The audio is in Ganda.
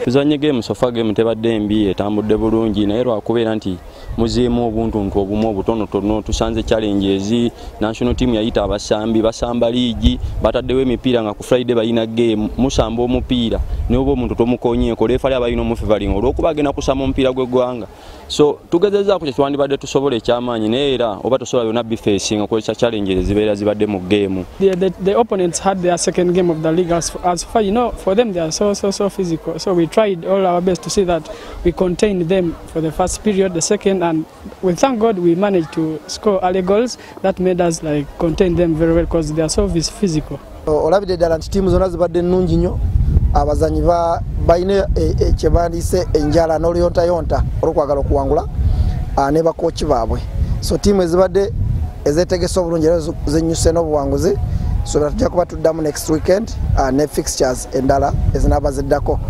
Tuzanye game sofa game tebadde mbi etambudde bulungi naye lwakubeera nti muziemu obuntuntu obumu obutonotono tusanze challenges national team yayita abasambi basamba liigi bataddewo emipiira nga ku Friday bayina game musamba omupiira ne obo omuntu tomukonyeeko lefali abayina omufevaling olwokuba agenda kusamba omupiira gw'eggwanga so tugezezzaako kye twandibadde tusobole ekyamaanyi naye era oba tosobola byonna bifacing okozesa challenges zibeera zibadde mu game. The opponents had their second game of the league as far, you know, for them they are so physical, so we tried all our best to see that we contained them for the first period, the second, and we thank God we managed to score early goals that made us like contain them very well because they are so physical. Olabide ddala nti tiimu zonna zibadde nnungi nnyo abazanyi balina kyebandise enjala n'oluyonta olw'okwagala okuwangula ne bakooki baabwe so tiimu ezibadde ezeetegese obulungi era zenyuse n'obuwanguzi so tujja kuba tuddamu next weekend ne fixtures endala ezinaaba ziddako.